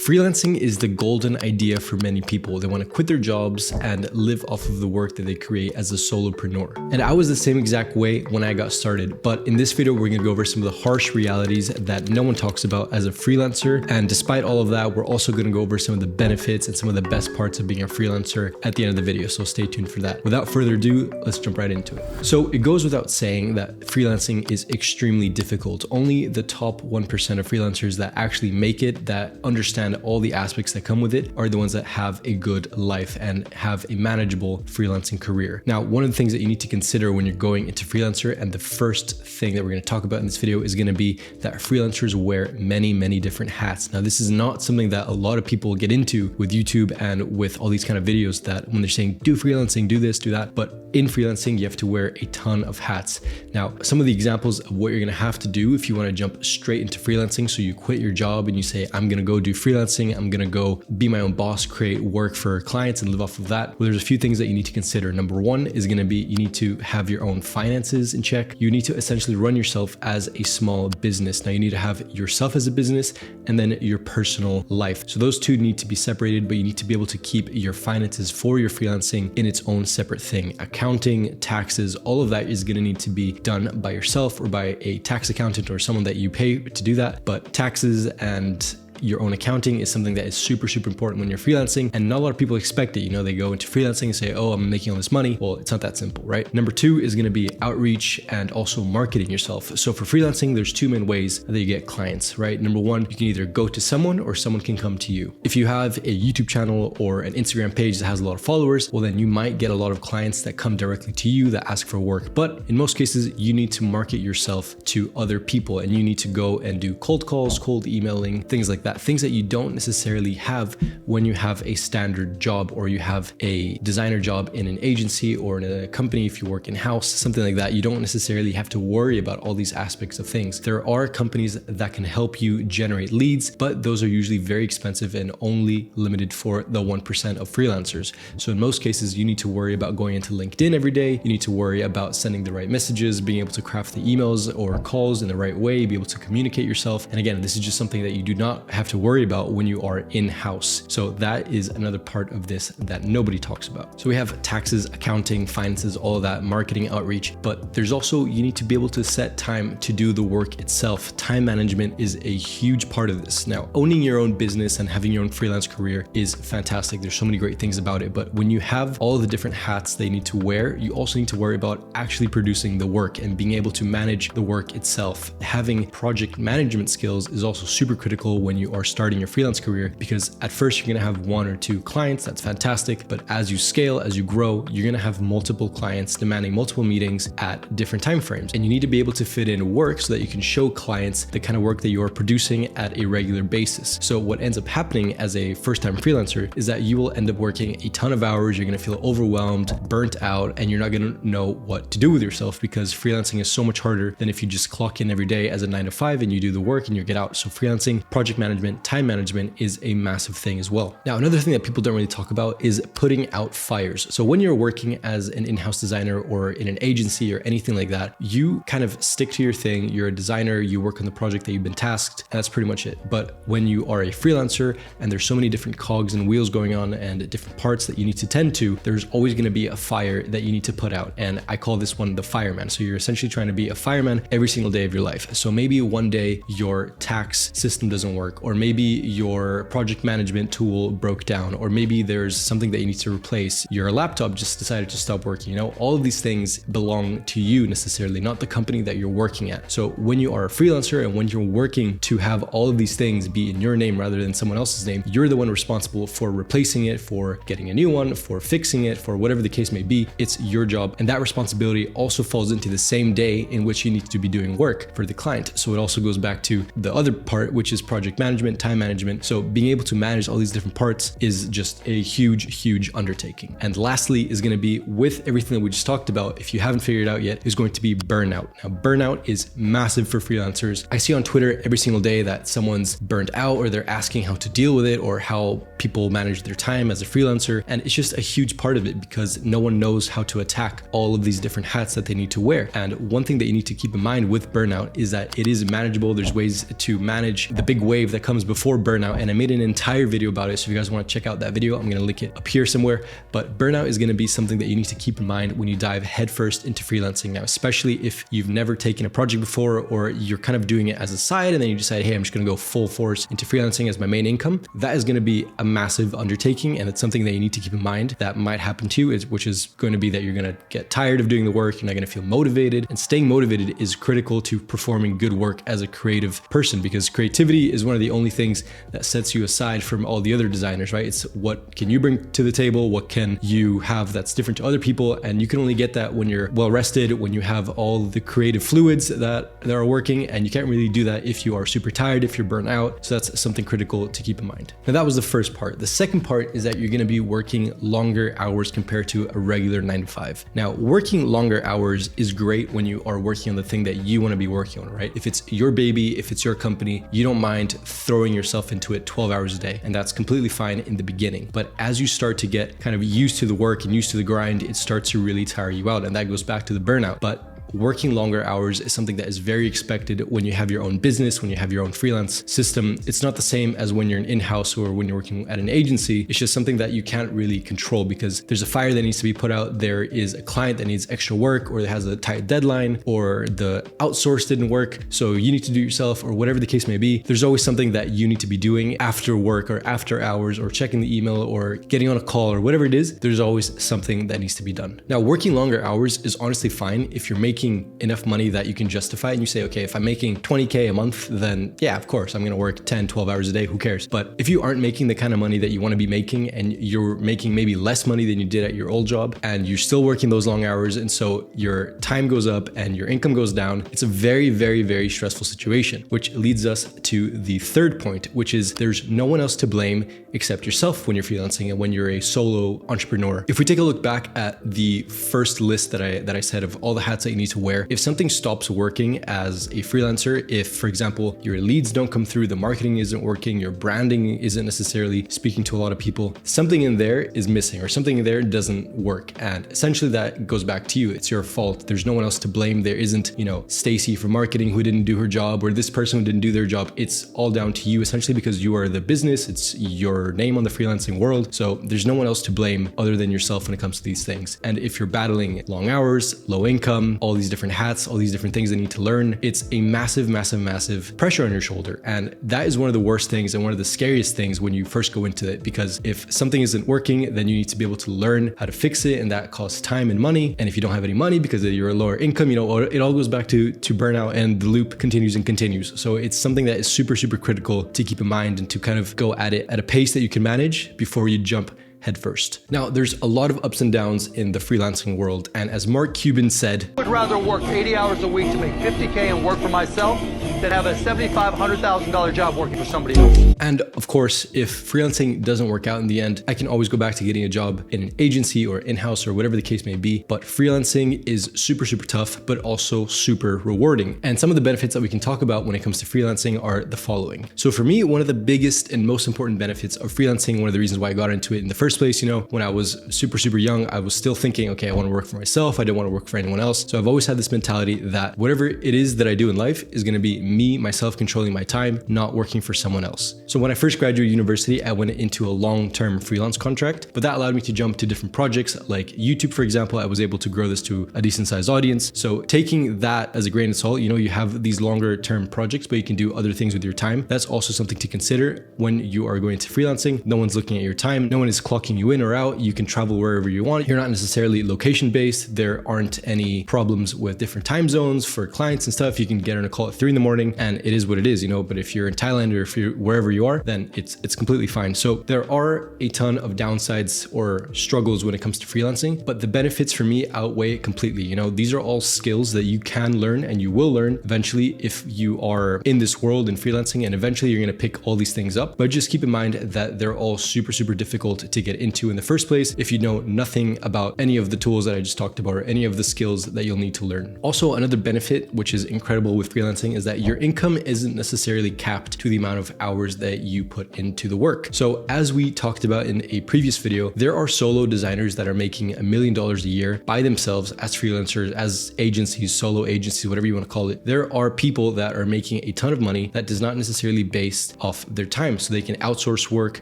Freelancing is the golden idea for many people. They want to quit their jobs and live off of the work that they create as a solopreneur. And I was the same exact way when I got started. But in this video, we're going to go over some of the harsh realities that no one talks about as a freelancer. And despite all of that, we're also going to go over some of the benefits and some of the best parts of being a freelancer at the end of the video. So stay tuned for that. Without further ado, let's jump right into it. So it goes without saying that freelancing is extremely difficult. Only the top 1% of freelancers that actually make it, that understand all the aspects that come with it, are the ones that have a good life and have a manageable freelancing career. Now, one of the things that you need to consider when you're going into freelancer, and the first thing that we're going to talk about in this video, is going to be that freelancers wear many different hats. Now, this is not something that a lot of people get into with YouTube and with all these kind of videos, that when they're saying do freelancing, do this, do that, but in freelancing, you have to wear a ton of hats. Now, some of the examples of what you're gonna have to do if you wanna jump straight into freelancing, so you quit your job and you say, I'm gonna go do freelancing, I'm gonna go be my own boss, create work for clients and live off of that. Well, there's a few things that you need to consider. Number one is gonna be, you need to have your own finances in check. You need to essentially run yourself as a small business. Now, you need to have yourself as a business and then your personal life. So those two need to be separated, but you need to be able to keep your finances for your freelancing in its own separate thing. Accounting, taxes, all of that is going to need to be done by yourself or by a tax accountant or someone that you pay to do that. But taxes and your own accounting is something that is super important when you're freelancing, and not a lot of people expect it. You know, they go into freelancing and say, oh, I'm making all this money. Well, it's not that simple, right? Number two is going to be outreach and also marketing yourself. So for freelancing, there's two main ways that you get clients, right? Number one, you can either go to someone or someone can come to you. If you have a YouTube channel or an Instagram page that has a lot of followers, well, then you might get a lot of clients that come directly to you that ask for work. But in most cases, you need to market yourself to other people, and you need to go and do cold calls, cold emailing, things like that. Things that you don't necessarily have when you have a standard job, or you have a designer job in an agency or in a company. If you work in-house, something like that, you don't necessarily have to worry about all these aspects of things. There are companies that can help you generate leads, but those are usually very expensive and only limited for the 1% of freelancers. So in most cases, you need to worry about going into LinkedIn every day. You need to worry about sending the right messages, being able to craft the emails or calls in the right way, be able to communicate yourself. And again, this is just something that you do not have to worry about when you are in-house. So that is another part of this that nobody talks about. So we have taxes, accounting, finances, all of that, marketing, outreach, but there's also, you need to be able to set time to do the work itself. Time management is a huge part of this. Now, owning your own business and having your own freelance career is fantastic. There's so many great things about it, but when you have all of the different hats they need to wear, you also need to worry about actually producing the work and being able to manage the work itself. Having project management skills is also super critical when you are starting your freelance career, because at first you're going to have one or two clients. That's fantastic. But as you scale, as you grow, you're going to have multiple clients demanding multiple meetings at different time frames. And you need to be able to fit in work so that you can show clients the kind of work that you're producing at a regular basis. So what ends up happening as a first-time freelancer is that you will end up working a ton of hours. You're going to feel overwhelmed, burnt out, and you're not going to know what to do with yourself, because freelancing is so much harder than if you just clock in every day as a 9 to 5 and you do the work and you get out. So freelancing, project management, time management is a massive thing as well. Now, another thing that people don't really talk about is putting out fires. So when you're working as an in-house designer or in an agency or anything like that, you kind of stick to your thing. You're a designer, you work on the project that you've been tasked, and that's pretty much it. But when you are a freelancer and there's so many different cogs and wheels going on and different parts that you need to tend to, there's always going to be a fire that you need to put out. And I call this one the fireman. So you're essentially trying to be a fireman every single day of your life. So maybe one day your tax system doesn't work, or maybe your project management tool broke down, or maybe there's something that you need to replace. Your laptop just decided to stop working. You know, all of these things belong to you necessarily, not the company that you're working at. So when you are a freelancer and when you're working to have all of these things be in your name rather than someone else's name, you're the one responsible for replacing it, for getting a new one, for fixing it, for whatever the case may be. It's your job. And that responsibility also falls into the same day in which you need to be doing work for the client. So it also goes back to the other part, which is project management, time management. So being able to manage all these different parts is just a huge undertaking. And lastly is going to be, with everything that we just talked about, if you haven't figured it out yet, is going to be burnout. Now, burnout is massive for freelancers. I see on Twitter every single day that someone's burnt out, or they're asking how to deal with it, or how people manage their time as a freelancer. And it's just a huge part of it, because no one knows how to attack all of these different hats that they need to wear. And one thing that you need to keep in mind with burnout is that it is manageable. There's ways to manage the big wave that that comes before burnout, and I made an entire video about it. So if you guys want to check out that video, I'm going to link it up here somewhere. But burnout is going to be something that you need to keep in mind when you dive headfirst into freelancing now, especially if you've never taken a project before, or you're kind of doing it as a side and then you decide, hey, I'm just going to go full force into freelancing as my main income. That is going to be a massive undertaking, and it's something that you need to keep in mind that might happen to you, which is going to be that you're going to get tired of doing the work. You're not going to feel motivated, and staying motivated is critical to performing good work as a creative person, because creativity is one of the only things that sets you aside from all the other designers, right? It's what can you bring to the table? What can you have that's different to other people? And you can only get that when you're well rested, when you have all the creative fluids that are working, and you can't really do that if you are super tired, if you're burnt out. So that's something critical to keep in mind. Now that was the first part. The second part is that you're going to be working longer hours compared to a regular 9 to 5. Now, working longer hours is great when you are working on the thing that you want to be working on, right? If it's your baby, if it's your company, you don't mind throwing yourself into it 12 hours a day, and that's completely fine in the beginning. But as you start to get kind of used to the work and used to the grind, it starts to really tire you out, and that goes back to the burnout. But working longer hours is something that is very expected when you have your own business, when you have your own freelance system. It's not the same as when you're an in-house or when you're working at an agency. It's just something that you can't really control, because there's a fire that needs to be put out. There is a client that needs extra work, or that has a tight deadline, or the outsource didn't work, so you need to do it yourself, or whatever the case may be. There's always something that you need to be doing after work or after hours, or checking the email or getting on a call or whatever it is. There's always something that needs to be done. Now, working longer hours is honestly fine if you're making enough money that you can justify, and you say, okay, if I'm making 20K a month, then yeah, of course, I'm going to work 10, 12 hours a day. Who cares? But if you aren't making the kind of money that you want to be making, and you're making maybe less money than you did at your old job, and you're still working those long hours, and so your time goes up and your income goes down, it's a very, very, very stressful situation, which leads us to the third point, which is there's no one else to blame except yourself when you're freelancing and when you're a solo entrepreneur. If we take a look back at the first list that I said of all the hats that you need to wear, if something stops working as a freelancer, if, for example, your leads don't come through, the marketing isn't working, your branding isn't necessarily speaking to a lot of people, something in there is missing, or something in there doesn't work. And essentially that goes back to you. It's your fault. There's no one else to blame. There isn't, Stacy from marketing who didn't do her job, or this person who didn't do their job. It's all down to you, essentially, because you are the business. It's your name on the freelancing world. So there's no one else to blame other than yourself when it comes to these things. And if you're battling long hours, low income, all these different hats, all these different things they need to learn, it's a massive, massive, massive pressure on your shoulder. And that is one of the worst things and one of the scariest things when you first go into it, because if something isn't working, then you need to be able to learn how to fix it, and that costs time and money. And if you don't have any money because you're a lower income, it all goes back to burnout, and the loop continues and continues. So it's something that is super, super critical to keep in mind, and to kind of go at it at a pace that you can manage before you jump headfirst. Now, there's a lot of ups and downs in the freelancing world, and as Mark Cuban said, I would rather work 80 hours a week to make 50K and work for myself than have a $75,000, $100,000 job working for somebody else. And of course, if freelancing doesn't work out in the end, I can always go back to getting a job in an agency or in-house or whatever the case may be. But freelancing is super, super tough, but also super rewarding. And some of the benefits that we can talk about when it comes to freelancing are the following. So for me, one of the biggest and most important benefits of freelancing, one of the reasons why I got into it in the first place, when I was super, super young, I was still thinking, okay, I want to work for myself. I don't want to work for anyone else. So I've always had this mentality that whatever it is that I do in life is going to be me, myself, controlling my time, not working for someone else. So when I first graduated university, I went into a long-term freelance contract, but that allowed me to jump to different projects like YouTube, for example. I was able to grow this to a decent sized audience. So taking that as a grain of salt, you have these longer term projects, but you can do other things with your time. That's also something to consider when you are going to freelancing. No one's looking at your time. No one is clocking you in or out. You can travel wherever you want. You're not necessarily location based. There aren't any problems with different time zones for clients and stuff. You can get on a call at 3 a.m. and it is what it is, but if you're in Thailand or if you're wherever you are, then it's completely fine. So there are a ton of downsides or struggles when it comes to freelancing, but the benefits for me outweigh it completely. These are all skills that you can learn and you will learn eventually if you are in this world in freelancing, and eventually you're going to pick all these things up. But just keep in mind that they're all super, super difficult to get into in the first place if you know nothing about any of the tools that I just talked about or any of the skills that you'll need to learn. Also, another benefit, which is incredible with freelancing, is that your income isn't necessarily capped to the amount of hours that you put into the work. So as we talked about in a previous video, there are solo designers that are making $1 million a year by themselves as freelancers, as agencies, solo agencies, whatever you want to call it. There are people that are making a ton of money that does not necessarily based off their time. So they can outsource work,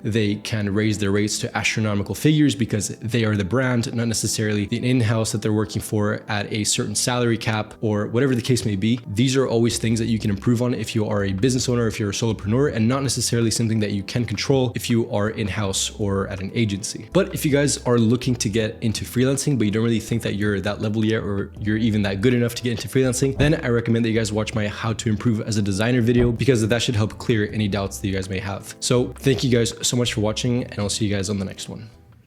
they can raise their rates to astronomical figures because they are the brand, not necessarily the in-house that they're working for at a certain salary cap or whatever the case may be. These are always things that you can improve on if you are a business owner, if you're a solopreneur, and not necessarily something that you can control if you are in-house or at an agency. But if you guys are looking to get into freelancing, but you don't really think that you're at that level yet, or you're even that good enough to get into freelancing, then I recommend that you guys watch my how to improve as a designer video, because that should help clear any doubts that you guys may have. So thank you guys so much for watching, and I'll see you guys on the next one.